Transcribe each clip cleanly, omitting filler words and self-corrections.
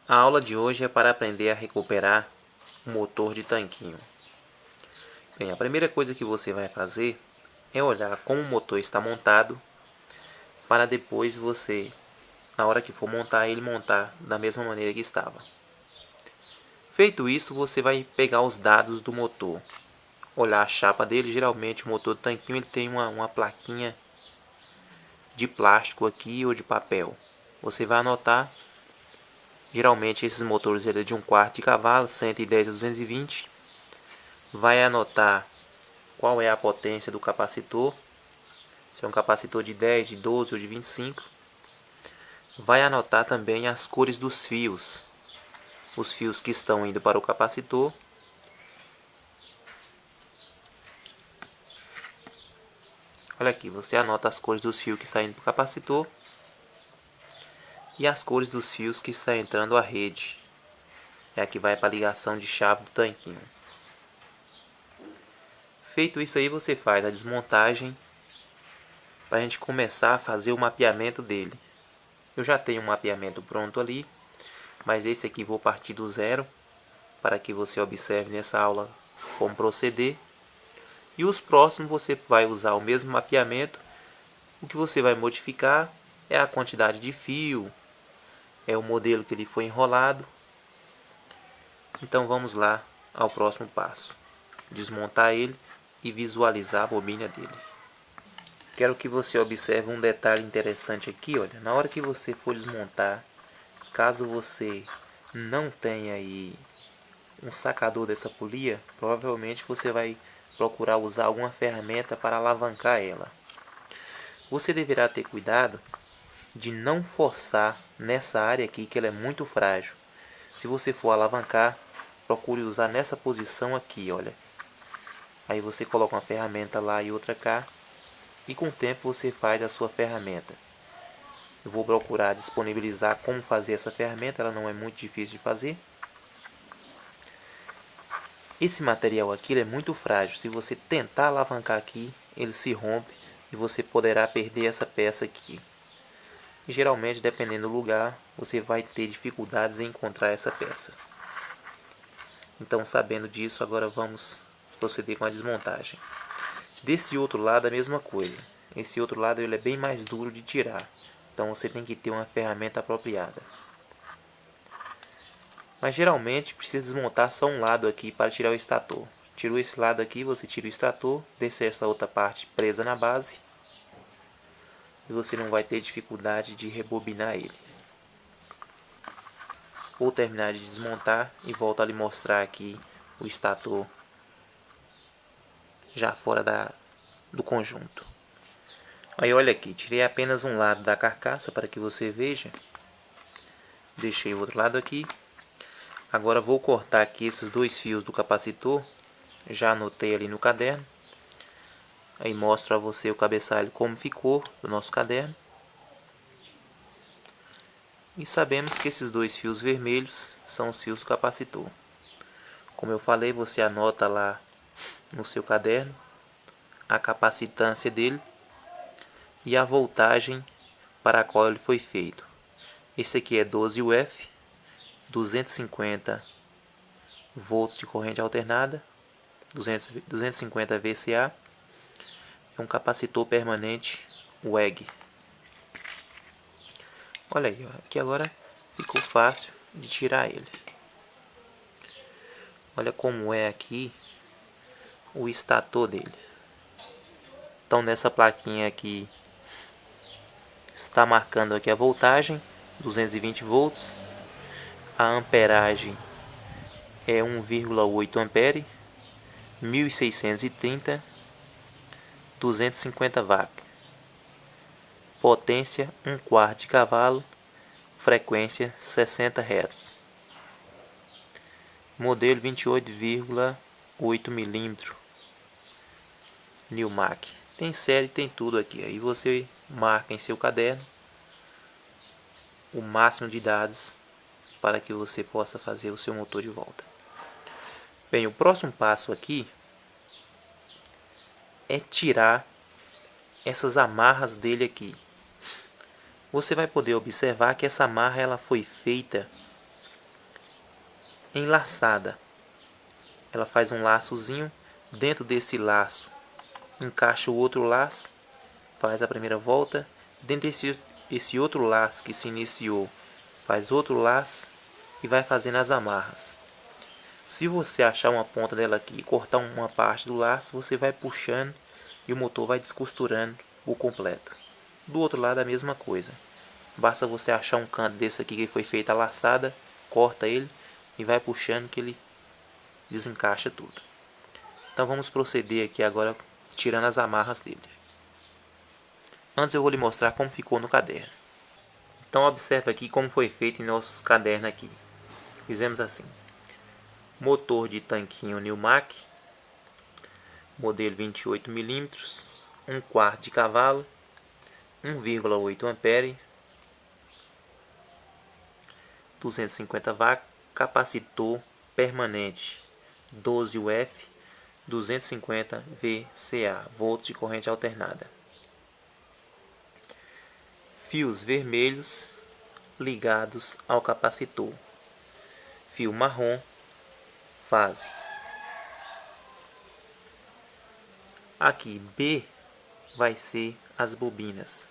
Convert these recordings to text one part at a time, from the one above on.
A aula de hoje é para aprender a recuperar o motor de tanquinho. Bem, a primeira coisa que você vai fazer é olhar como o motor está montado, para depois você, na hora que for montar ele, montar da mesma maneira que estava. Feito isso, você vai pegar os dados do motor, olhar a chapa dele. Geralmente o motor do tanquinho ele tem uma plaquinha de plástico aqui ou de papel. Você vai anotar. Geralmente esses motores ele é de 1/4 de cavalo, 110 a 220. Vai anotar qual é a potência do capacitor, se é um capacitor de 10, de 12 ou de 25. Vai anotar também as cores dos fios, os fios que estão indo para o capacitor. Olha aqui, você anota as cores dos fios que estão indo para o capacitor e as cores dos fios que está entrando à rede. É a que vai para a ligação de chave do tanquinho. Feito isso aí, você faz a desmontagem para a gente começar a fazer o mapeamento dele. Eu já tenho um mapeamento pronto ali, mas esse aqui vou partir do zero para que você observe nessa aula como proceder. E os próximos você vai usar o mesmo mapeamento. O que você vai modificar é a quantidade de fio, é o modelo que ele foi enrolado. Então vamos lá ao próximo passo: desmontar ele e visualizar a bobina dele. Quero que você observe um detalhe interessante aqui, olha, na hora que você for desmontar, caso você não tenha aí um sacador dessa polia, provavelmente você vai procurar usar alguma ferramenta para alavancar ela. Você deverá ter cuidado de não forçar nessa área aqui, que ela é muito frágil. Se você for alavancar, procure usar nessa posição aqui, olha. Aí você coloca uma ferramenta lá e outra cá, e com o tempo você faz a sua ferramenta. Eu vou procurar disponibilizar como fazer essa ferramenta, ela não é muito difícil de fazer. Esse material aqui é muito frágil, se você tentar alavancar aqui, ele se rompe e você poderá perder essa peça aqui. E geralmente, dependendo do lugar, você vai ter dificuldades em encontrar essa peça. Então, sabendo disso, agora vamos proceder com a desmontagem. Desse outro lado a mesma coisa. Esse outro lado ele é bem mais duro de tirar. Então você tem que ter uma ferramenta apropriada. Mas geralmente precisa desmontar só um lado aqui para tirar o extrator. Tirou esse lado aqui, você tira o extrator, deixa essa outra parte presa na base. E você não vai ter dificuldade de rebobinar ele. Vou terminar de desmontar e volto a lhe mostrar aqui o extrator já fora do conjunto. Aí olha aqui, tirei apenas um lado da carcaça para que você veja. Deixei o outro lado aqui. Agora vou cortar aqui esses dois fios do capacitor. Já anotei ali no caderno. Aí mostro a você o cabeçalho como ficou do nosso caderno. E sabemos que esses dois fios vermelhos são os fios do capacitor. Como eu falei, você anota lá no seu caderno a capacitância dele e a voltagem para a qual ele foi feito. Esse aqui é 12 UF, 250 volts de corrente alternada, 250 VCA, é um capacitor permanente WEG. Olha aí, ó, aqui agora ficou fácil de tirar ele. Olha como é aqui o estator dele. Então nessa plaquinha aqui está marcando aqui a voltagem, 220 volts. A amperagem é 1,8 ampere, 1630, 250 watts. Potência 1/4 de cavalo, frequência 60 Hz. Modelo 28,8 mm. Newmac. Tem série, tem tudo aqui. Aí você marca em seu caderno o máximo de dados para que você possa fazer o seu motor de volta. Bem, o próximo passo aqui é tirar essas amarras dele aqui. Você vai poder observar que essa amarra ela foi feita enlaçada. Ela faz um laçozinho, dentro desse laço encaixa o outro laço, faz a primeira volta, dentro desse outro laço que se iniciou, faz outro laço e vai fazendo as amarras. Se você achar uma ponta dela aqui e cortar uma parte do laço, você vai puxando e o motor vai descosturando o completo. Do outro lado a mesma coisa. Basta você achar um canto desse aqui que foi feita a laçada, corta ele e vai puxando que ele desencaixa tudo. Então vamos proceder aqui agora tirando as amarras dele. Antes eu vou lhe mostrar como ficou no caderno. Então observe aqui como foi feito em nosso caderno aqui. Fizemos assim: motor de tanquinho Newmac, modelo 28 mm, 1/4 de cavalo, 1,8 ampere, 250 watts, capacitor permanente 12 UF, 250 VCA, volts de corrente alternada. Fios vermelhos ligados ao capacitor. Fio marrom, fase. Aqui B vai ser as bobinas.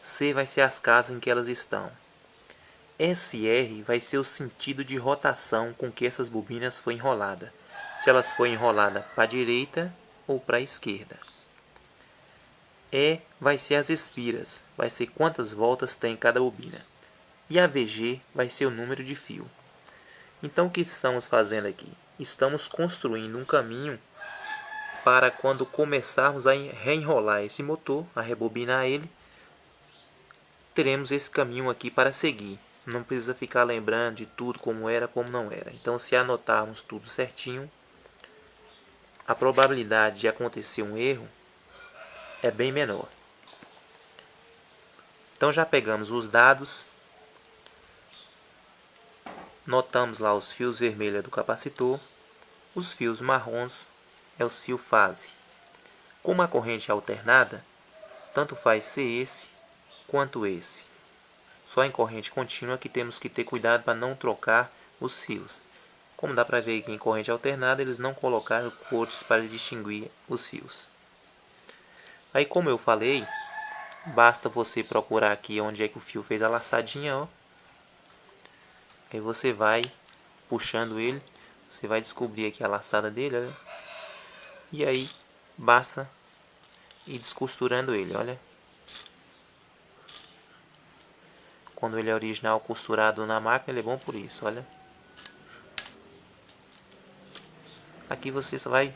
C vai ser as casas em que elas estão. SR vai ser o sentido de rotação com que essas bobinas foi enrolada. Se elas foi enrolada para a direita ou para a esquerda. E vai ser as espiras, vai ser quantas voltas tem cada bobina. E a VG vai ser o número de fio. Então o que estamos fazendo aqui? Estamos construindo um caminho para quando começarmos a reenrolar esse motor, a rebobinar ele, teremos esse caminho aqui para seguir. Não precisa ficar lembrando de tudo como era, como não era. Então se anotarmos tudo certinho, a probabilidade de acontecer um erro é bem menor. Então já pegamos os dados, notamos lá os fios vermelhos do capacitor, os fios marrons é os fios fase. Como a corrente é alternada, tanto faz ser esse quanto esse. Só em corrente contínua que temos que ter cuidado para não trocar os fios. Como dá para ver aqui em corrente alternada, eles não colocaram cores para distinguir os fios. Aí, como eu falei, basta você procurar aqui onde é que o fio fez a laçadinha, ó. Aí você vai puxando ele, você vai descobrir aqui a laçada dele, olha. E aí basta ir descosturando ele, olha. Quando ele é original costurado na máquina, ele é bom por isso, olha. Aqui você só vai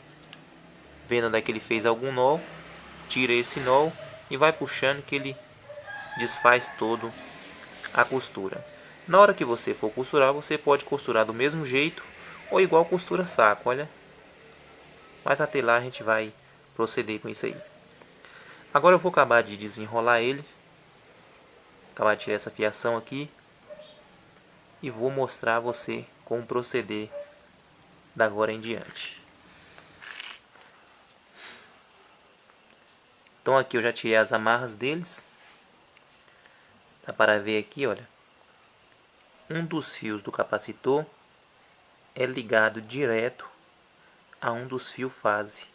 vendo onde é que ele fez algum nó, tira esse nó e vai puxando que ele desfaz todo a costura. Na hora que você for costurar, você pode costurar do mesmo jeito ou igual costura saco, olha. Mas até lá a gente vai proceder com isso aí. Agora eu vou acabar de desenrolar ele. Acabar de tirar essa fiação aqui. E vou mostrar a você como proceder da agora em diante. Então aqui eu já tirei as amarras deles. Dá para ver aqui, olha. Um dos fios do capacitor é ligado direto a um dos fios fase.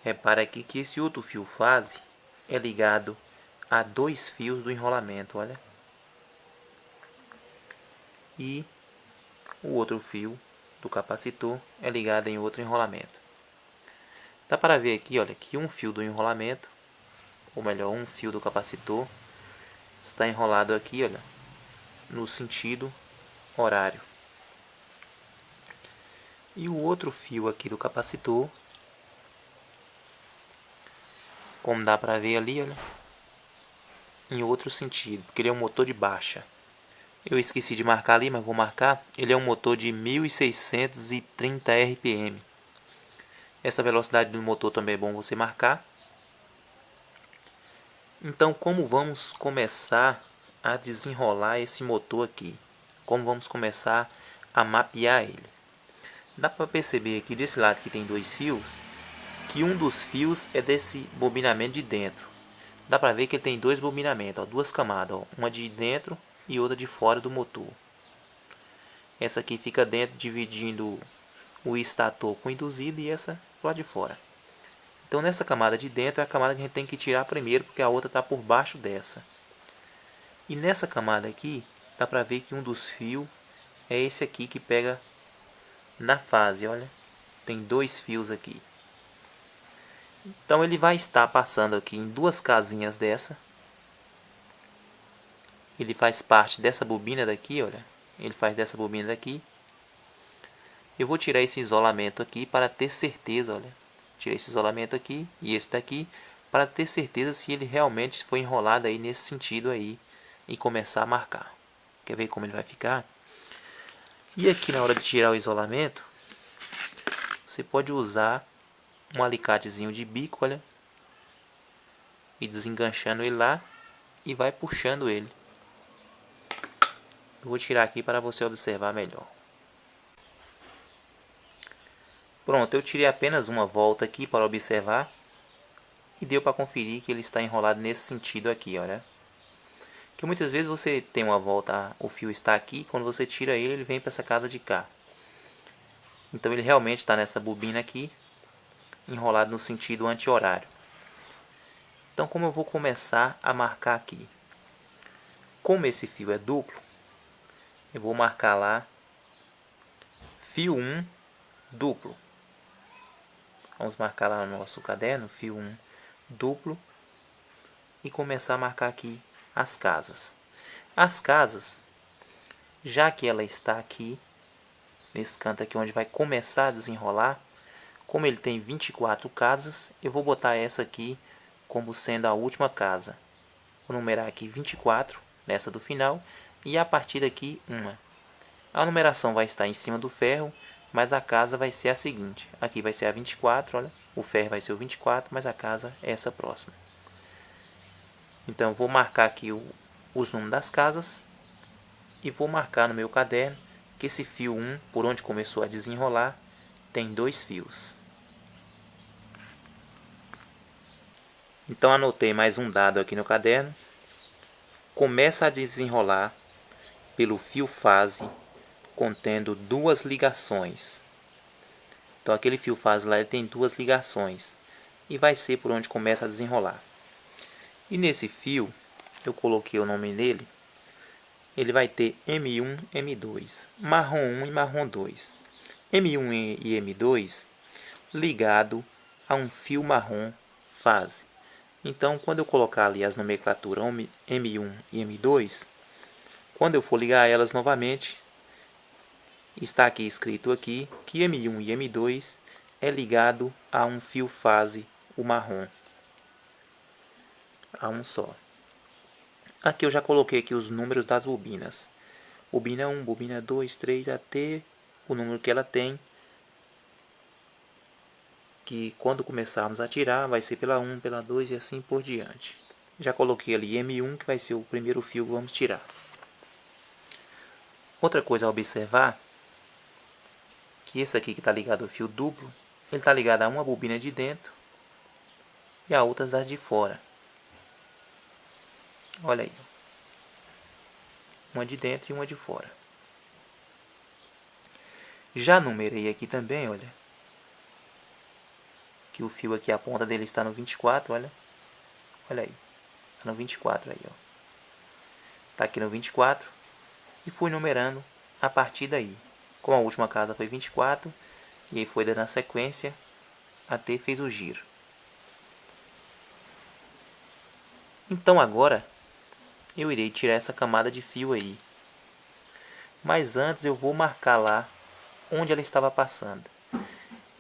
Repara aqui que esse outro fio fase é ligado a dois fios do enrolamento, olha. E o outro fio do capacitor é ligado em outro enrolamento. Dá para ver aqui, olha, que um fio do enrolamento, ou melhor, um fio do capacitor, está enrolado aqui, olha, no sentido horário. E o outro fio aqui do capacitor, como dá para ver ali, olha, em outro sentido, porque ele é um motor de baixa. Eu esqueci de marcar ali, mas vou marcar. Ele é um motor de 1630 RPM. Essa velocidade do motor também é bom você marcar. Então, como vamos começar a desenrolar esse motor aqui? Como vamos começar a mapear ele? Dá para perceber aqui desse lado que tem dois fios, que um dos fios é desse bobinamento de dentro. Dá para ver que ele tem dois bobinamentos, ó, duas camadas, ó, uma de dentro e outra de fora do motor. Essa aqui fica dentro, dividindo o estator com o induzido, e essa lá de fora. Então nessa camada de dentro é a camada que a gente tem que tirar primeiro, porque a outra está por baixo dessa. E nessa camada aqui, dá para ver que um dos fios é esse aqui que pega na fase, olha. Tem 2 fios aqui. Então ele vai estar passando aqui em 2 casinhas dessa. Ele faz parte dessa bobina daqui, olha. Ele faz dessa bobina daqui. Eu vou tirar esse isolamento aqui para ter certeza, olha. Tirei esse isolamento aqui e esse daqui para ter certeza se ele realmente foi enrolado aí nesse sentido aí e começar a marcar. Quer ver como ele vai ficar? E aqui na hora de tirar o isolamento, você pode usar um alicatezinho de bico, olha, e desenganchando ele lá e vai puxando ele. Eu vou tirar aqui para você observar melhor. Pronto, eu tirei apenas uma volta aqui para observar e deu para conferir que ele está enrolado nesse sentido aqui, olha. Que muitas vezes você tem uma volta, o fio está aqui, quando você tira ele, ele vem para essa casa de cá. Então ele realmente está nessa bobina aqui, enrolado no sentido anti-horário. Então como eu vou começar a marcar aqui? Como esse fio é duplo, eu vou marcar lá fio 1 duplo. Vamos marcar lá no nosso caderno, fio 1 duplo, e começar a marcar aqui as casas. As casas, já que ela está aqui, nesse canto aqui onde vai começar a desenrolar, como ele tem 24 casas, eu vou botar essa aqui como sendo a última casa. Vou numerar aqui 24, nessa do final, e a partir daqui uma. A numeração vai estar em cima do ferro, mas a casa vai ser a seguinte. Aqui vai ser a 24, olha, o ferro vai ser o 24, mas a casa é essa próxima. Então vou marcar aqui os números das casas e vou marcar no meu caderno que esse fio 1, por onde começou a desenrolar, tem 2 fios. Então anotei mais um dado aqui no caderno. Começa a desenrolar pelo fio fase contendo 2 ligações. Então aquele fio fase lá ele tem 2 ligações e vai ser por onde começa a desenrolar. E nesse fio eu coloquei o nome nele. Ele vai ter M1, M2, marrom 1 e marrom 2. M1 e M2 ligado a um fio marrom fase. Então, quando eu colocar ali as nomenclaturas M1 e M2, quando eu for ligar elas novamente, está aqui escrito aqui que M1 e M2 é ligado a um fio fase, o marrom, a um só. Aqui eu já coloquei aqui os números das bobinas. Bobina 1, bobina 2, 3, até o número que ela tem. Que quando começarmos a tirar, vai ser pela 1, pela 2 e assim por diante. Já coloquei ali M1, que vai ser o primeiro fio que vamos tirar. Outra coisa a observar, que esse aqui que está ligado ao fio duplo, ele está ligado a uma bobina de dentro e a outras das de fora. Olha aí. Uma de dentro e uma de fora. Já numerei aqui também, olha. Que o fio aqui, a ponta dele está no 24, olha. Olha aí. Está no 24 aí, ó. Está aqui no 24. E fui numerando a partir daí. Como a última casa foi 24, e aí foi dando a sequência até fez o giro. Então agora eu irei tirar essa camada de fio aí. Mas antes eu vou marcar lá onde ela estava passando.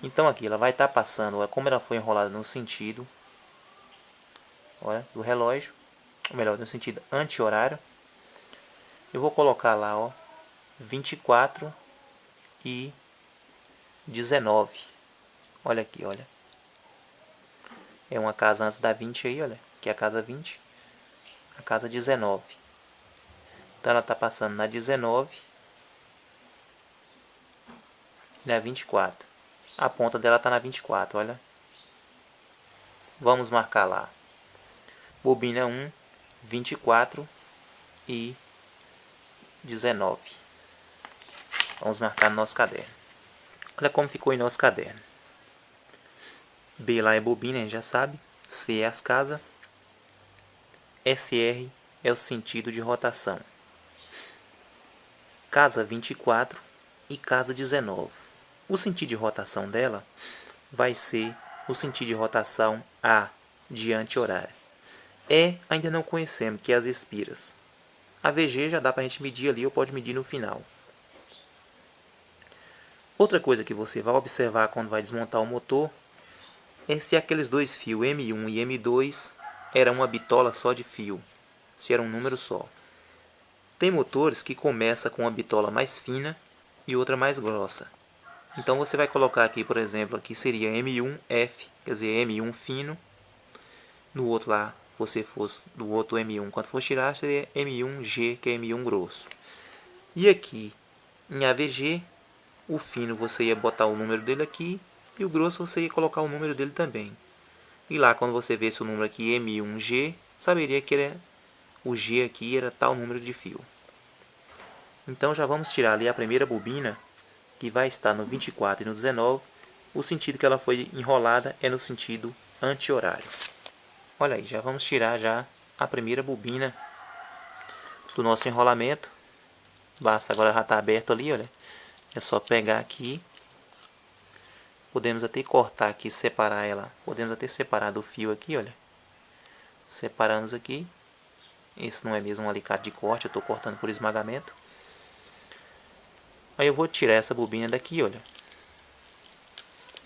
Então aqui ela vai estar passando, olha, como ela foi enrolada no sentido, olha, do relógio, ou melhor, no sentido anti-horário. Eu vou colocar lá, ó, 24 e 19. Olha aqui, olha. É uma casa antes da 20 aí, olha, que é a casa 20. A casa 19. Então ela está passando na 19 e na 24. A ponta dela está na 24, olha. Vamos marcar lá. Bobina 1, 24 e 19. Vamos marcar no nosso caderno. Olha como ficou em nosso caderno. B lá é bobina, a gente já sabe. C é as casas. SR é o sentido de rotação. Casa 24 e casa 19. O sentido de rotação dela vai ser o sentido de rotação A, de anti-horário. E ainda não conhecemos, que é as espiras. A VG já dá para a gente medir ali, ou pode medir no final. Outra coisa que você vai observar quando vai desmontar o motor é se aqueles dois fios M1 e M2 eram uma bitola só de fio, se era um número só. Tem motores que começam com uma bitola mais fina e outra mais grossa. Então você vai colocar aqui, por exemplo, aqui seria M1F, quer dizer, M1 fino. No outro lá, você fosse do outro M1, quando for tirar, seria M1G, que é M1 grosso. E aqui, em AVG, o fino você ia botar o número dele aqui, e o grosso você ia colocar o número dele também. E lá, quando você vê esse número aqui, M1G, saberia que o G aqui era tal número de fio. Então já vamos tirar ali a primeira bobina, que vai estar no 24 e no 19. O sentido que ela foi enrolada é no sentido anti-horário. Olha aí, já vamos tirar já a primeira bobina do nosso enrolamento. Basta, agora já está aberto ali, olha. É só pegar aqui. Podemos até cortar aqui, separar ela. Podemos até separar do fio aqui, olha. Separamos aqui. Esse não é mesmo um alicate de corte, eu estou cortando por esmagamento. Aí eu vou tirar essa bobina daqui, olha.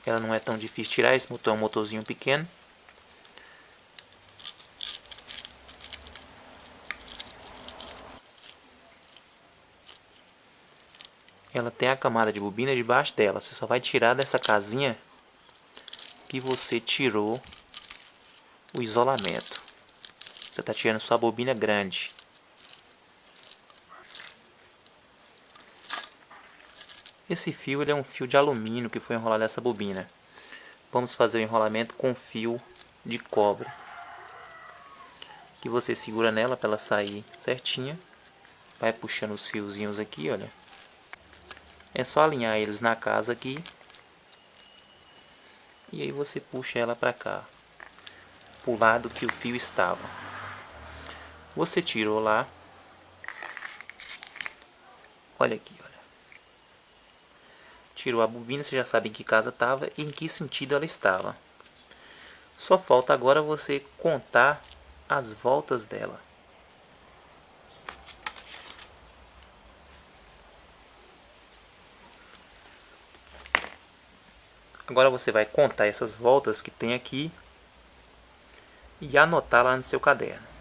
Ela não é tão difícil tirar, esse motor é um motorzinho pequeno. Ela tem a camada de bobina debaixo dela. Você só vai tirar dessa casinha que você tirou o isolamento. Você está tirando sua bobina grande. Esse fio ele é um fio de alumínio que foi enrolado nessa bobina. Vamos fazer o enrolamento com fio de cobre. Que você segura nela para ela sair certinha. Vai puxando os fiozinhos aqui, olha. É só alinhar eles na casa aqui. E aí você puxa ela para cá. Pro lado que o fio estava. Você tirou lá. Olha aqui, olha. Tirou a bobina, você já sabe em que casa estava e em que sentido ela estava. Só falta agora você contar as voltas dela. Agora você vai contar essas voltas que tem aqui e anotar lá no seu caderno.